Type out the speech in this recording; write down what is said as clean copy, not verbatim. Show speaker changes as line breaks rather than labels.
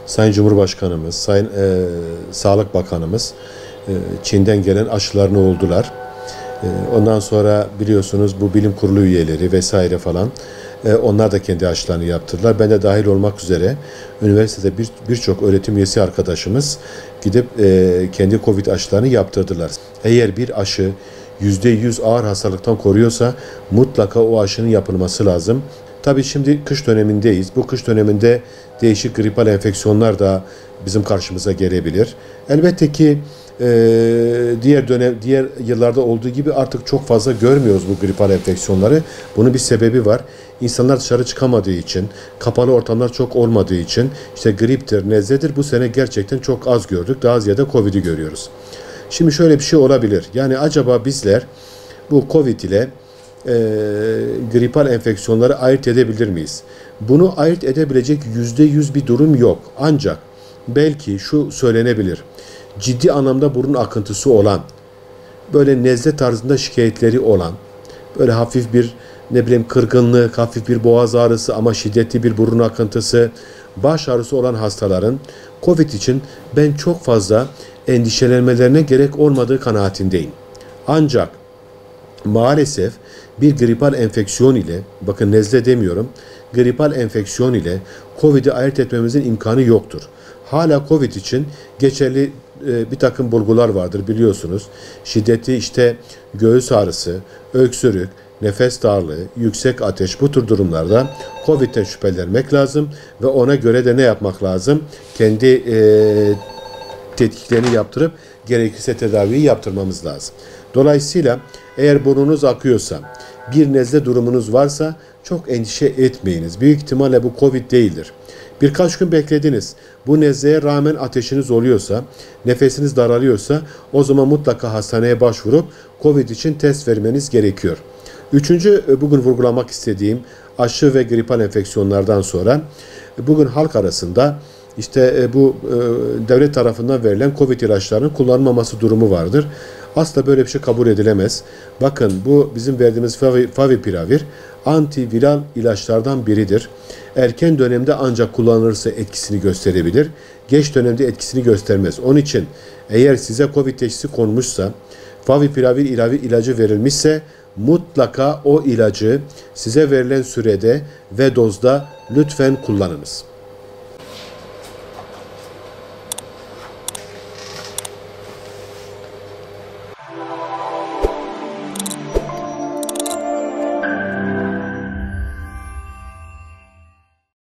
Sayın Cumhurbaşkanımız, Sayın Sağlık Bakanımız Çin'den gelen aşılarını oldular. Ondan sonra biliyorsunuz bu bilim kurulu üyeleri vesaire falan onlar da kendi aşılarını yaptırdılar. Ben de dahil olmak üzere üniversitede birçok öğretim üyesi arkadaşımız gidip kendi Covid aşılarını yaptırdılar. Eğer bir aşı %100 ağır hastalıktan koruyorsa mutlaka o aşının yapılması lazım. Tabii şimdi kış dönemindeyiz. Bu kış döneminde değişik gripal enfeksiyonlar da bizim karşımıza gelebilir. Elbette ki diğer yıllarda olduğu gibi artık çok fazla görmüyoruz bu gripal enfeksiyonları. Bunun bir sebebi var. İnsanlar dışarı çıkamadığı için, kapalı ortamlar çok olmadığı için işte griptir, nezledir bu sene gerçekten çok az gördük. Daha ziyade Covid'i görüyoruz. Şimdi şöyle bir şey olabilir. Yani acaba bizler bu Covid ile gripal enfeksiyonları ayırt edebilir miyiz? Bunu ayırt edebilecek %100 bir durum yok. Ancak belki şu söylenebilir. Ciddi anlamda burun akıntısı olan, böyle nezle tarzında şikayetleri olan, böyle hafif bir kırgınlık, hafif bir boğaz ağrısı ama şiddetli bir burun akıntısı, baş ağrısı olan hastaların Covid için ben çok fazla endişelenmelerine gerek olmadığı kanaatindeyim. Ancak maalesef bir gripal enfeksiyon ile, bakın nezle demiyorum, gripal enfeksiyon ile Covid'i ayırt etmemizin imkanı yoktur. Hala Covid için geçerli bir takım bulgular vardır biliyorsunuz. Şiddetli işte göğüs ağrısı, öksürük, nefes darlığı, yüksek ateş bu tür durumlarda Covid'den şüphelenmek lazım ve ona göre de ne yapmak lazım? Kendi tetkiklerini yaptırıp gerekirse tedaviyi yaptırmamız lazım. Dolayısıyla eğer burnunuz akıyorsa, bir nezle durumunuz varsa çok endişe etmeyiniz. Büyük ihtimalle bu Covid değildir. Birkaç gün beklediniz. Bu nezleye rağmen ateşiniz oluyorsa, nefesiniz daralıyorsa o zaman mutlaka hastaneye başvurup Covid için test vermeniz gerekiyor. Üçüncü bugün vurgulamak istediğim aşı ve gripal enfeksiyonlardan sonra bugün halk arasında işte bu devlet tarafından verilen Covid ilaçlarının kullanılmaması durumu vardır. Asla böyle bir şey kabul edilemez. Bakın bu bizim verdiğimiz Favipiravir antiviral ilaçlardan biridir. Erken dönemde ancak kullanılırsa etkisini gösterebilir. Geç dönemde etkisini göstermez. Onun için eğer size Covid teşhisi konmuşsa, Favipiravir ilacı verilmişse mutlaka o ilacı size verilen sürede ve dozda lütfen kullanınız.